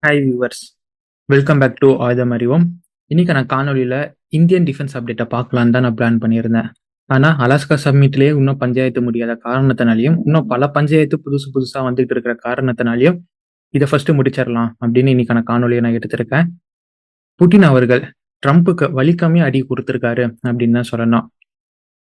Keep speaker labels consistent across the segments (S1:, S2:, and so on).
S1: Hi viewers, welcome back to ஆயுதம் அறிவோம். இன்னைக்கு நான் காணொலியில் இந்தியன் டிஃபென்ஸ் அப்டேட்டை பார்க்கலான்னு தான் நான் பிளான் பண்ணியிருந்தேன். ஆனால் அலாஸ்கா சம்மிட்லேயே இன்னும் பஞ்சாயத்து முடியாத காரணத்தினாலையும் இன்னும் பல பஞ்சாயத்து புதுசாக வந்துட்டு இருக்கிற காரணத்தினாலையும் இதை ஃபர்ஸ்ட் முடிச்சிடலாம் அப்படின்னு இன்னைக்கான காணொலியை நான் எடுத்திருக்கேன். புட்டின் அவர்கள் ட்ரம்ப்புக்கு வலிக்காமே அடி கொடுத்துருக்காரு அப்படின்னு தான் சொல்லணும்.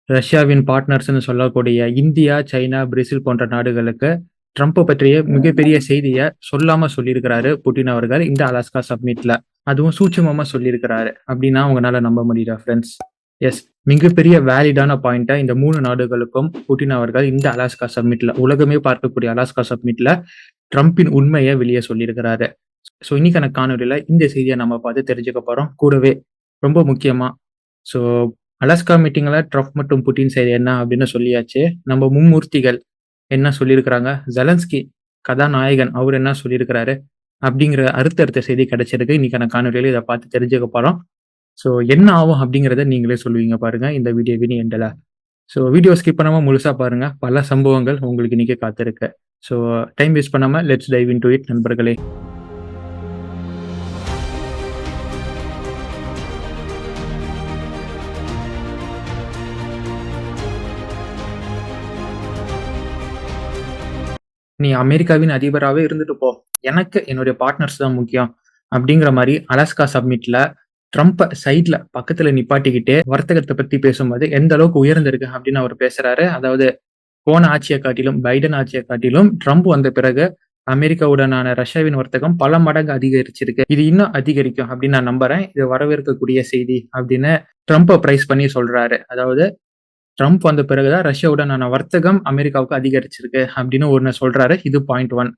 S1: ரஷ்யாவின் பார்ட்னர்ஸ்னு சொல்லக்கூடிய இந்தியா, சைனா, பிரேசில் போன்ற நாடுகளுக்கு ட்ரம்ப் பற்றிய மிகப்பெரிய செய்தியை சொல்லாம சொல்லியிருக்கிறாரு புட்டின் அவர்கள் இந்த அலாஸ்கா சப்மிட்ல. அதுவும் சூட்சமமா சொல்லியிருக்கிறாரு அப்படின்னா உங்களால நம்ப முடியல ஃப்ரெண்ட்ஸ். எஸ், மிகப்பெரிய வேலிடான பாயிண்டா இந்த 3 நாடுகளுக்கும் புட்டின் அவர்கள் இந்த அலாஸ்கா சப்மிட்ல, உலகமே பார்க்கக்கூடிய அலாஸ்கா சப்மிட்ல ட்ரம்பின் உண்மையை வெளியே சொல்லியிருக்கிறாரு. ஸோ இன்னைக்கான காணொலியில இந்த செய்தியை நம்ம பார்த்து தெரிஞ்சுக்க போறோம். கூடவே ரொம்ப முக்கியமா, ஸோ அலாஸ்கா மீட்டிங்ல ட்ரம்ப் மற்றும் புட்டின் செய்தி என்ன அப்படின்னு சொல்லியாச்சு. நம்ம மும்மூர்த்திகள் என்ன சொல்லியிருக்கிறாங்க, ஜெலன்ஸ்கி கதாநாயகன் அவர் என்ன சொல்லியிருக்கிறாரு அப்படிங்கிற அடுத்தடுத்த செய்தி கிடைச்சிருக்கு. இன்னைக்கான காணொலியில இதை பார்த்து தெரிஞ்சுக்க போறோம். ஸோ என்ன ஆகும் அப்படிங்கிறத நீங்களே சொல்லுவீங்க பாருங்க இந்த வீடியோவின் எண்டில். ஸோ வீடியோ ஸ்கிப் பண்ணாம முழுசா பாருங்க, பல சம்பவங்கள் உங்களுக்கு இன்னைக்கு காத்திருக்கு. ஸோ டைம் வேஸ்ட் பண்ணாம லெட்ஸ் டைவ் இன்டு இட் நண்பர்களே. நீ அமெரிக்காவின் அதிபராகவே இருந்துட்டு போ, எனக்கு என்னுடைய பார்ட்னர்ஸ் தான் முக்கியம் அப்படிங்கிற மாதிரி அலாஸ்கா சப்மிட்ல ட்ரம்ப்பை சைட்ல பக்கத்துல நிப்பாட்டிக்கிட்டே வர்த்தகத்தை பத்தி பேசும்போது எந்த அளவுக்கு உயர்ந்திருக்கு அப்படின்னு அவர் பேசுறாரு. அதாவது போன ஆட்சியை காட்டிலும், பைடன் ஆட்சியை காட்டிலும் ட்ரம்ப் வந்த பிறகு அமெரிக்காவுடனான ரஷ்யாவின் வர்த்தகம் பல மடங்கு அதிகரிச்சிருக்கு. இது இன்னும் அதிகரிக்கும் அப்படின்னு நான் நம்புறேன். இது வரவேற்கக்கூடிய செய்தி அப்படின்னு ட்ரம்ப்பை பிரைஸ் பண்ணி சொல்றாரு. அதாவது ட்ரம்ப் வந்த பிறகுதான் ரஷ்யாவுடனான வர்த்தகம் அமெரிக்காவுக்கு அதிகரிச்சிருக்கு அப்படின்னு ஒன்னு சொல்றாரு. இது பாயிண்ட் 1.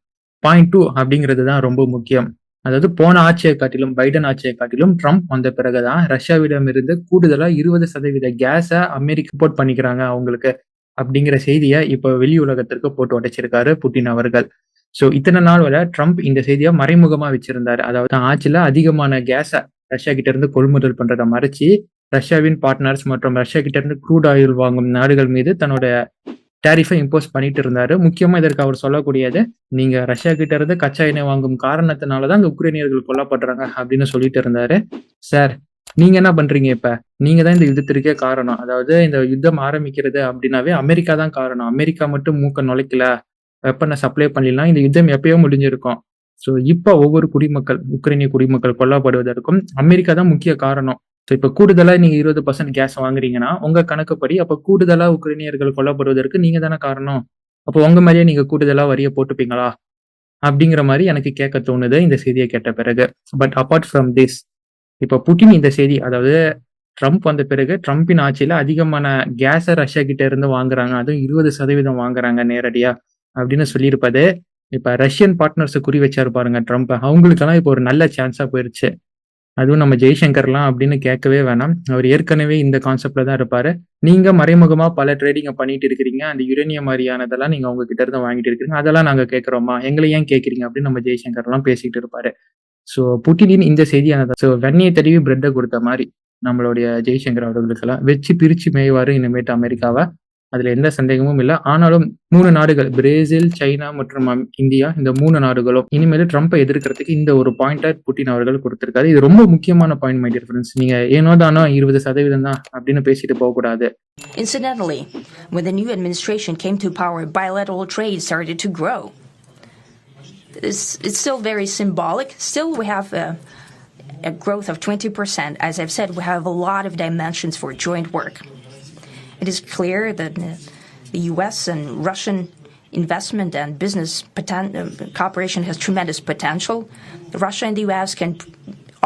S1: பாயிண்ட் 2 அப்படிங்கிறது தான் ரொம்ப முக்கியம். அதாவது போன ஆட்சியை காட்டிலும், பைடன் ஆட்சியை காட்டிலும் ட்ரம்ப் வந்த பிறகுதான் ரஷ்யாவிடம் இருந்து கூடுதலா 20% கேஸை அமெரிக்கா இம்போர்ட் பண்ணிக்கிறாங்க அவங்களுக்கு அப்படிங்கிற செய்தியை இப்ப வெளி உலகத்திற்கு போட்டு உடைச்சிருக்காரு புட்டின் அவர்கள். சோ இத்தனை நாள் வரை ட்ரம்ப் இந்த செய்தியை மறைமுகமா வச்சிருந்தாரு. அதாவது ஆட்சியில அதிகமான கேஸை ரஷ்யா கிட்ட இருந்து கொள்முதல் பண்றதை மறைச்சு ரஷ்யாவின் பார்ட்னர்ஸ் மற்றும் ரஷ்யா கிட்ட இருந்து க்ரூட் ஆயில் வாங்கும் நாடுகள் மீது தன்னோட டேரிஃபை இம்போஸ் பண்ணிட்டு இருந்தாரு. முக்கியமா இதற்கு அவர் சொல்லக்கூடியது, நீங்க ரஷ்யா கிட்ட இருந்து கச்சா எண்ணெய் வாங்கும் காரணத்தினாலதான் உக்ரைனியர்கள் கொல்லப்படுறாங்க அப்படின்னு சொல்லிட்டு இருந்தாரு. சார், நீங்க என்ன பண்றீங்க இப்ப? நீங்க தான் இந்த யுத்தத்திற்கே காரணம். அதாவது இந்த யுத்தம் ஆரம்பிக்கிறது அப்படின்னாவே அமெரிக்கா தான் காரணம். அமெரிக்கா மட்டும் மூக்க நுழைக்கல, வெப்பனை சப்ளை பண்ணலாம், இந்த யுத்தம் எப்பயோ முடிஞ்சிருக்கும். ஸோ இப்ப ஒவ்வொரு குடிமக்கள், உக்ரைனிய குடிமக்கள் கொல்லப்படுவதற்கும் அமெரிக்கா தான் முக்கிய காரணம். ஸோ இப்ப கூடுதலா நீங்க 20% கேஸ் வாங்குறீங்கன்னா உங்க கணக்குப்படி அப்ப கூடுதலா உக்ரைனியர்கள் கொல்லப்படுவதற்கு நீங்க தானே காரணம். அப்போ உங்க மாதிரியே நீங்க கூடுதலா வரிய போட்டுப்பீங்களா அப்படிங்கிற மாதிரி எனக்கு கேட்க தோணுது இந்த செய்தியை கேட்ட பிறகு. பட் அப்பார்ட் ஃப்ரம் திஸ், இப்ப புட்டின் இந்த செய்தி, அதாவது ட்ரம்ப் வந்த பிறகு ட்ரம்பின் ஆட்சியில அதிகமான கேஸை ரஷ்யா கிட்ட இருந்து வாங்குறாங்க, அதுவும் 20% வாங்குறாங்க நேரடியா அப்படின்னு சொல்லியிருப்பது இப்ப ரஷ்யன் பார்ட்னர்ஸை குறி வச்சாரு பாருங்க ட்ரம்ப், அவங்களுக்கெல்லாம் இப்போ ஒரு நல்ல சான்ஸா போயிருச்சு. அதுவும் நம்ம ஜெய்சங்கர்லாம் அப்படின்னு கேட்கவே வேணாம். அவர் ஏற்கனவே இந்த கான்செப்ட்ல தான் இருப்பாரு. நீங்க மறைமுகமா பல ட்ரேடிங்க பண்ணிட்டு இருக்கிறீங்க, அந்த யுரேனியம் மாதிரியானதெல்லாம் நீங்க அவங்க கிட்ட இருந்து வாங்கிட்டு இருக்கிறீங்க, அதெல்லாம் நாங்க கேட்கிறோமா, எங்களை ஏன் கேட்கறீங்க அப்படின்னு நம்ம ஜெய்சங்கர்லாம் பேசிட்டு இருப்பாரு. ஸோ புட்டினின் இந்த செய்தியானது ஸோ வெண்ணையை தடவி பிரெட்டை கொடுத்த மாதிரி நம்மளுடைய ஜெய்சங்கர் அவர்களுக்கெல்லாம் வச்சு பிரிச்சு மேய்வாரு இனிமேட்டு அமெரிக்காவை. அதுல எந்த சந்தேகமும் இல்லை. ஆனாலும் 3 நாடுகள், பிரேசில், சைனா மற்றும் இந்தியா, இந்த 3 நாடுகளும் இனிமேல் ட்ரம்ப்பை எதிர்க்கிறதுக்கு இந்த ஒரு பாயிண்டை புட்டின் அவர்கள் கொடுத்திருக்காரு. இது ரொம்ப முக்கியமான பாயிண்ட் மை டியர் ஃப்ரெண்ட்ஸ். நீங்க ஏனோ தானோ 20% தான் அப்படின்னு பேசிட்டு போக கூடாது.
S2: Incidentally, when the new administration came to power, bilateral trade started to grow. It's still very symbolic. Still, we have a growth of 20%. As I've said, we have a lot of dimensions for joint work. It is clear that the U.S. and Russian investment and business cooperation has tremendous potential. Russia and the U.S. can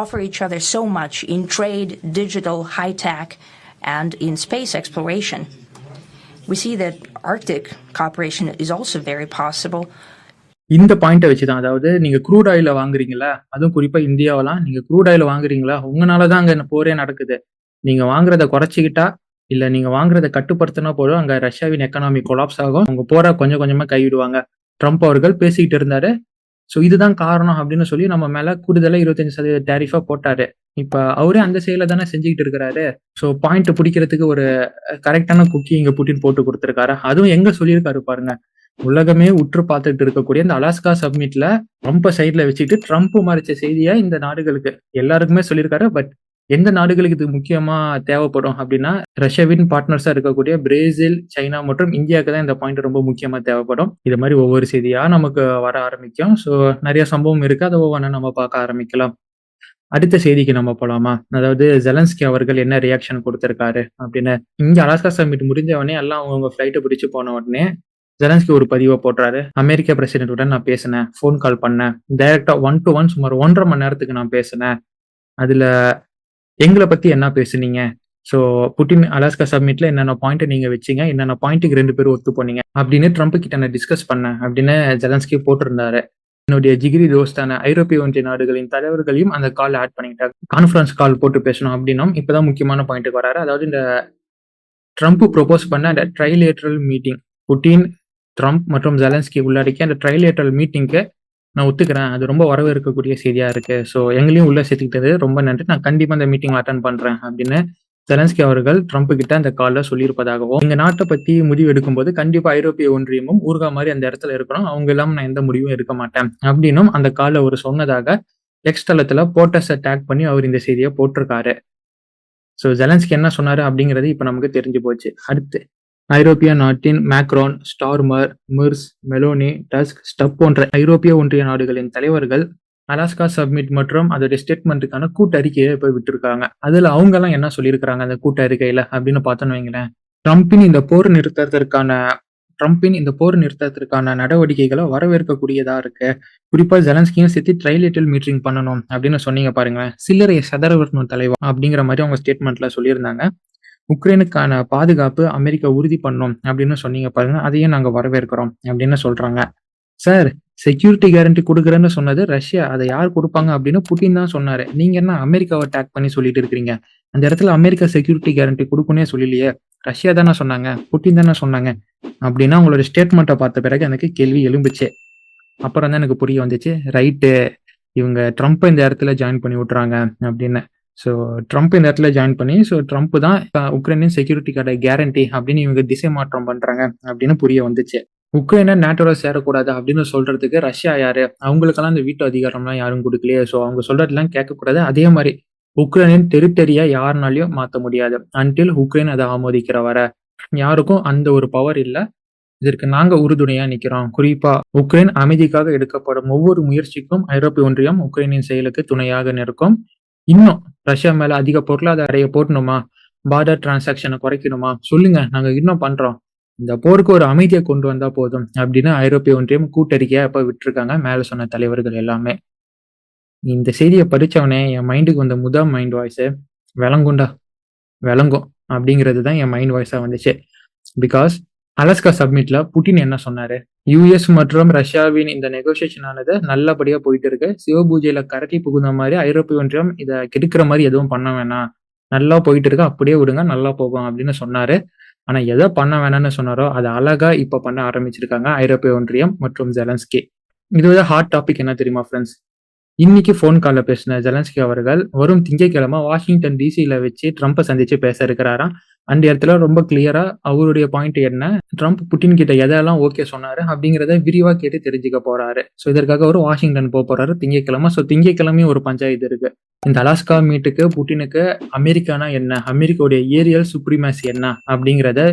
S2: offer each other so much in trade, digital, high-tech, and in space exploration. We see that Arctic cooperation is also very possible.
S1: இந்த பாயிண்டை வச்சுதான், அதாவது நீங்க crude ஆயில வாங்குறீங்களா, அதுவும் குறிப்பா இந்தியாவெல்லாம் நீங்க க்ரூட் ஆயில வாங்குறீங்களா, உங்களாலதான் அங்க போரே நடக்குது. நீங்க வாங்குறத குறைச்சிக்கிட்டா, இல்ல நீங்க வாங்குறத கட்டுப்படுத்தினா போதும் அங்க ரஷ்யாவின் எக்கனாமி கொலாப்ஸ் ஆகும், அவங்க போரா கொஞ்சம் கொஞ்சமா கைவிடுவாங்க. ட்ரம்ப் அவர்கள் பேசிக்கிட்டு இருந்தாரு. ஸோ இதுதான் காரணம் அப்படின்னு சொல்லி நம்ம மேல கூடுதலா 25% டேரிஃபா போட்டாரு. இப்ப அவரே அந்த செயலை தானே செஞ்சுக்கிட்டு இருக்கிறாரு. ஸோ பாயிண்ட் பிடிக்கிறதுக்கு ஒரு கரெக்டான குக்கி இங்க புட்டின் போட்டு கொடுத்திருக்காரு. அதுவும் எங்க சொல்லியிருக்காரு பாருங்க, உலகமே உற்று பார்த்துட்டு இருக்கக்கூடிய இந்த அலாஸ்கா சப்மிட்ல ட்ரம்ப்ப சைட்ல வச்சுட்டு ட்ரம்ப் மறைச்ச செய்தியா இந்த நாடுகளுக்கு எல்லாருக்குமே சொல்லியிருக்காரு. பட் எந்த நாடுகளுக்கு இது முக்கியமா தேவைப்படும் அப்படின்னா, ரஷ்யாவின் பார்ட்னர்ஸா இருக்கக்கூடிய பிரேசில், சைனா மற்றும் இந்தியாவுக்கு தான் இந்த பாயிண்ட் ரொம்ப முக்கியமா தேவைப்படும். இது மாதிரி ஒவ்வொரு செய்தியா நமக்கு வர ஆரம்பிக்கும். ஸோ நிறைய சம்பவம் இருக்கு. அதை ஒவ்வொன்றா நம்ம பார்க்க ஆரம்பிக்கலாம். அடுத்த செய்திக்கு நம்ம போலாமா? அதாவது ஜெலன்ஸ்கி அவர்கள் என்ன ரியாக்ஷன் குடுத்திருக்காரு அப்படின்னு. இங்க அலாஸ்கா சம்மிட் முடிஞ்ச உடனே எல்லாம் அவங்கவங்க ஃப்ளைட்ட பிடிச்சு போன உடனே, ஜெலன்ஸ்கி ஒரு பதிவ போடுறாரு. அமெரிக்க பிரசிடென்ட் உடன் நான் பேசினேன். ஃபோன் கால் பண்ணேன். டைரக்ட்டா 1 to 1 சுமார் 1 1/2 மணி நேரத்துக்கு நான் பேசினேன். அதுல எங்கள பத்தி என்ன பேசுனீங்க? ஸோ புட்டின் அலாஸ்கா சப்மிட்ல என்னென்ன பாயிண்ட்ட நீங்க வச்சீங்க? என்னென்ன பாயிண்ட்டுக்கு 2 பேரும் ஒத்து போனீங்க? அப்படின்னு ட்ரம்ப் கிட்ட நான் டிஸ்கஸ் பண்ணேன் அப்படின்னு ஜெலன்ஸ்கி போட்டிருந்தாரு. என்னுடைய ஜிகிரி தோஸ்தான ஐரோப்பிய ஒன்றிய நாடுகளின் தலைவர்களையும் அந்த கால்ல ஆட் பண்ணிக்கிட்டாரு. கான்ஃபரன்ஸ் கால் போட்டு பேசணும் அப்படின்னும் இப்பதான் முக்கியமான பாயிண்ட்டுக்கு வராரு. அதாவது இந்த ட்ரம்ப் ப்ரொபோஸ் பண்ண அந்த ட்ரைலேட்ரல் மீட்டிங், புட்டின், ட்ரம்ப் மற்றும் ஜெலன்ஸ்கி உள்ளடக்கிய அந்த ட்ரைலேட்ரல் மீட்டிங்க்கு நான் ஒத்துக்கிறேன். அது ரொம்ப வரவேற்கக்கூடிய செய்தியா இருக்கு. ஸோ எங்களையும் உள்ள சேர்த்துக்கிட்டது ரொம்ப நன்றி. நான் கண்டிப்பா அந்த மீட்டிங்ல அட்டெண்ட் பண்றேன் அப்படின்னு ஜெலன்ஸ்கி அவர்கள் ட்ரம்ப் கிட்ட அந்த கால்ல சொல்லியிருப்பதாகவும், எங்க நாட்டை பத்தி முடிவு எடுக்கும்போது கண்டிப்பா ஐரோப்பிய ஒன்றியமும் ஊர்கா மாதிரி அந்த இடத்துல இருக்கணும். அவங்க இல்லாம நான் எந்த முடிவும் எடுக்க மாட்டேன் அப்படின்னும் அந்த கால்ல அவரு சொன்னதாக எக்ஸ் தளத்துல போட்டஸ டேக் பண்ணி அவர் இந்த செய்திய போட்டிருக்காரு. ஸோ ஜெலன்ஸ்கி என்ன சொன்னாரு அப்படிங்கிறது இப்ப நமக்கு தெரிஞ்சு போச்சு. அடுத்து ஐரோப்பிய நாட்டின் Macron, Starmer, Merz, Meloni, Tusk, Stubb போன்ற ஐரோப்பிய ஒன்றிய நாடுகளின் தலைவர்கள் அலாஸ்கா சப்மிட் மற்றும் அதோட ஸ்டேட்மெண்ட்டுக்கான கூட்டறிக்கையை இப்ப விட்டிருக்காங்க. அதுல அவங்க எல்லாம் என்ன சொல்லியிருக்கிறாங்க அந்த கூட்டறிக்கையில அப்படின்னு பார்த்தோன்னு வைங்களேன். ட்ரம்பின் இந்த போர் நிறுத்தத்திற்கான நடவடிக்கைகளை வரவேற்கக்கூடியதா இருக்கு. குறிப்பா ஜெலன்ஸ்கியும் சேர்த்து ட்ரைலேட்டல் மீட்டிங் பண்ணணும் அப்படின்னு சொன்னீங்க பாருங்களேன். சில்லறையை செதற விடணும் தலைவா அப்படிங்கிற மாதிரி அவங்க ஸ்டேட்மெண்ட்ல சொல்லியிருந்தாங்க. உக்ரைனுக்கான பாதுகாப்பு அமெரிக்கா உறுதி பண்ணும் அப்படின்னு சொன்னீங்க பாருங்க. அதையும் நாங்க வரவேற்கிறோம் அப்படின்னு சொல்றாங்க. சார், செக்யூரிட்டி கேரண்டி குடுக்குறேன்னு சொன்னது ரஷ்யா. அத யார் குடுப்பாங்க அப்படின்னு புட்டின் தான் சொன்னாரு. நீங்க என்ன அமெரிக்காவ டேக் பண்ணி சொல்லிட்டு இருக்கிறீங்க? அந்த இடத்துல அமெரிக்கா செக்யூரிட்டி கேரண்டி குடுக்கும்னே சொல்லலையே. ரஷ்யா தானே சொன்னாங்க. புட்டின் தானே சொன்னாங்க. அப்படின்னா உங்களோட ஸ்டேட்மெண்ட்ட பார்த்த பிறகு எனக்கு கேள்வி எழும்புச்சு. அப்புறம் தான் எனக்கு புரிய வந்துச்சு. ரைட்டு, இவங்க ட்ரம்ப்ப இந்த இடத்துல ஜாயின் பண்ணி விட்டுறாங்க அப்படின்னு. ஸோ ட்ரம்ப் இந்த இடத்துல ஜாயின் பண்ணி, ஸோ ட்ரம்ப் தான் உக்ரைனின் செக்யூரிட்டிக்கான கேரண்டி அப்படின்னு இவங்க திசை மாற்றம் பண்றாங்க அப்படின்னு புரிய வந்துச்சு. உக்ரைனை நேட்டோல சேரக்கூடாது அப்படின்னு சொல்றதுக்கு ரஷ்யா யாரு? அவங்களுக்கெல்லாம் இந்த வீட்டு அதிகாரம்லாம் யாரும் குடுக்கலையே. ஸோ அவங்க சொல்றதெல்லாம் கேட்கக்கூடாது. அதே மாதிரி உக்ரைனின் டெரிட்டரியா யாருனாலயும் மாத்த முடியாது. அன்டில் உக்ரைன் அதை ஆமோதிக்கிற வர யாருக்கும் அந்த ஒரு பவர் இல்ல. இதற்கு நாங்க உறுதுணையா நிக்கிறோம். குறிப்பா உக்ரைன் அமைதிக்காக எடுக்கப்படும் ஒவ்வொரு முயற்சிக்கும் ஐரோப்பிய ஒன்றியம் உக்ரைனின் செயலுக்கு துணையாக நிற்கும். இன்னும் ரஷ்யா மேல அதிக பொருளாதார தடைய போடணுமா? பார்டர் டிரான்சாக்ஷனை குறைக்கணுமா? சொல்லுங்க, நாங்க இன்னும் பண்றோம். இந்த போருக்கு ஒரு அமைதியை கொண்டு வந்தா போதும் அப்படின்னு ஐரோப்பிய ஒன்றியம் கூட்டறிக்கையா இப்ப விட்டுருக்காங்க மேல சொன்ன தலைவர்கள் எல்லாமே. இந்த செய்தியை படிச்சவனே என் மைண்டுக்கு வந்த முதல் மைண்ட் வாய்ஸ் விளங்கும்டா, விளங்கும் அப்படிங்கிறது தான் என் மைண்ட் வாய்ஸா வந்துச்சு. பிகாஸ் அலாஸ்கா சப்மிட்ல புட்டின் என்ன சொன்னாரு? யுஎஸ் மற்றும் ரஷ்யாவின் இந்த நெகோசியேஷன் ஆனது நல்லபடியா போயிட்டு இருக்கு. சிவபூஜையில கரட்டி புகுந்த மாதிரி ஐரோப்பிய ஒன்றியம் இதை கெடுக்கிற மாதிரி எதுவும் பண்ண வேணாம். நல்லா போயிட்டு இருக்கு, அப்படியே விடுங்க, நல்லா போகும் அப்படின்னு சொன்னாரு. ஆனா எதை பண்ண வேணாம்னு சொன்னாரோ அதை அழகா இப்ப பண்ண ஆரம்பிச்சிருக்காங்க ஐரோப்பிய ஒன்றியம் மற்றும் ஜெலன்ஸ்கி. இது ஹாட் டாபிக் என்ன தெரியுமா ஃப்ரெண்ட்ஸ்? இன்னைக்கு ஃபோன் கால்ல பேசின ஜெலன்ஸ்கி அவர்கள் வரும் திங்கட்கிழமை வாஷிங்டன் டிசில வச்சு ட்ரம்ப்பை சந்திச்சு பேச இருக்கிறாராம். அந்த இடத்துல ரொம்ப கிளியரா அவருடைய பாயிண்ட் என்ன, ட்ரம்ப் புட்டின் கிட்ட எதெல்லாம் ஓகே சொன்னாரு அப்படிங்கிறத விரிவா கேட்டு தெரிஞ்சுக்க போறாரு. ஸோ இதற்காக ஒரு வாஷிங்டன் போறாரு திங்கட்கிழமை. ஸோ திங்கட்கிழமையும் ஒரு பஞ்சாயத்து இருக்கு. இந்த அலாஸ்கா மீட்டுக்கு புட்டினுக்கு அமெரிக்கானா என்ன, அமெரிக்காவுடைய ஏரியல் சுப்ரீமசி என்ன அப்படிங்கிறத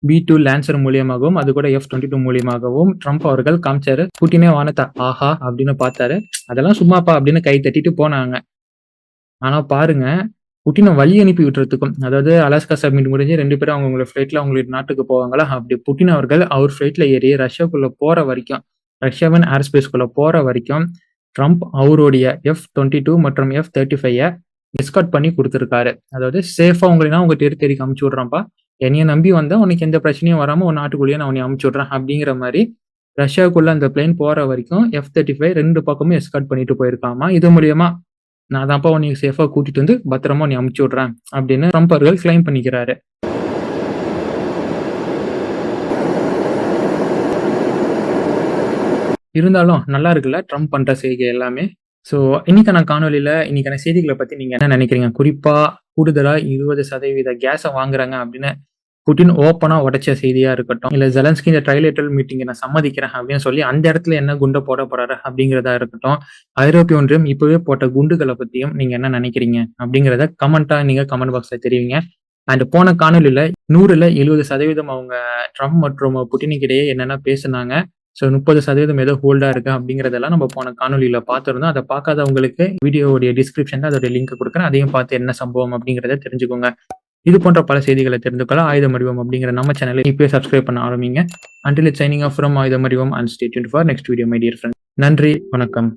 S1: B2 லான்சர் மூலியமாகவும் அது கூட F-22 மூலியமாகவும் ட்ரம்ப் அவர்கள் காமிச்சாரு. புட்டினே வானத்தை ஆஹா அப்படின்னு பார்த்தாரு. அதெல்லாம் சும்மாப்பா அப்படின்னு கை தட்டிட்டு போனாங்க. ஆனா பாருங்க, புட்டினை வழி அனுப்பி விட்டுறதுக்கும், அதாவது அலாஸ்கா சப்மிட் முடிஞ்சு 2 பேரும் அவங்களோட ஃபிளைட்ல அவங்களுடைய நாட்டுக்கு போவாங்களா, அப்படி புட்டின் அவர்கள் அவர் ஃபிளைட்ல ஏறி ரஷ்யாக்குள்ள போற வரைக்கும், ரஷ்யாவின் ஏர் ஸ்பேஸ்க்குள்ள போற வரைக்கும் ட்ரம்ப் அவருடைய F-22 மற்றும் F-35 எஸ்கார்ட் பண்ணி கொடுத்திருக்காரு. அதாவது சேஃபா உங்களை நான் உங்க டெரிட்டரிக்கு அமுச்சு விடுறேன்ப்பா, என்னைய நம்பி வந்தா உனக்கு எந்த பிரச்சனையும் வராம உன் நாட்டுக்குள்ளேயே நான் உன்னை அமுச்சு விடுறேன் அப்படிங்கிற மாதிரி ரஷ்யாவுக்குள்ள அந்த பிளேன் போற வரைக்கும் F-35 2 பக்கமும் எஸ்கார்ட் பண்ணிட்டு போயிருக்காமா. இது மூலியமா நான் தான்ப்பா உன்னை சேஃபா கூட்டிட்டு வந்து பத்திரமா உன்னை அமுச்சு விடுறேன் அப்படின்னு ட்ரம்ப் அவர்கள் கிளைம் பண்ணிக்கிறாரு. இருந்தாலும் நல்லா இருக்குல்ல ட்ரம்ப் பண்ற செய்கை எல்லாமே. ஸோ இன்னைக்கான காணொலியில இன்னைக்கான செய்திகளை பத்தி நீங்க என்ன நினைக்கிறீங்க? குறிப்பா கூடுதலா 20% கேஸை வாங்குறாங்க அப்படின்னு புட்டின் ஓப்பனா உடைச்ச செய்தியா இருக்கட்டும், இல்ல ஜெலன்ஸ்கி இந்த ட்ரைலேட்டரல் மீட்டிங்க நான் சம்மதிக்கிறேன் அப்படின்னு சொல்லி அந்த இடத்துல என்ன குண்ட போட போறாரு அப்படிங்கிறதா இருக்கட்டும், ஐரோப்பிய ஒன்றியம் இப்பவே போட்ட குண்டுகளை பத்தியும் நீங்க என்ன நினைக்கிறீங்க அப்படிங்கிறத கமெண்டா நீங்க கமெண்ட் பாக்ஸ்ல தெரிவிங்க. அண்ட் போன காணொலியில 100ல 70% அவங்க ட்ரம்ப் மற்றும் புட்டினுக்கு இடையே என்னென்ன பேசுனாங்க. ஸோ 30% ஏதோ ஹோல்டா இருக்கு அப்படிங்கிறதெல்லாம் நம்ம போன காணொலியில பார்த்திருந்தோம். அதை பார்க்காதவங்களுக்கு வீடியோவுடைய டிஸ்கிரிப்ஷன்ல அதோட லிங்க் கொடுக்குறேன். அதையும் பார்த்து என்ன சம்பவம் அப்படிங்கிறத தெரிஞ்சுக்கோங்க. இது போன்ற பல செய்திகளை தெரிந்து கொள்ள ஆயுதம் அறிவோம் அப்படிங்கிற நம்ம சேனலை இப்பயே சப்ஸ்கிரைப் பண்ண ஆரம்பிங்க. Until it's signing off from ஆயுதம் அறிவோம் and stay tuned for next video, my dear friends. நன்றி, வணக்கம்.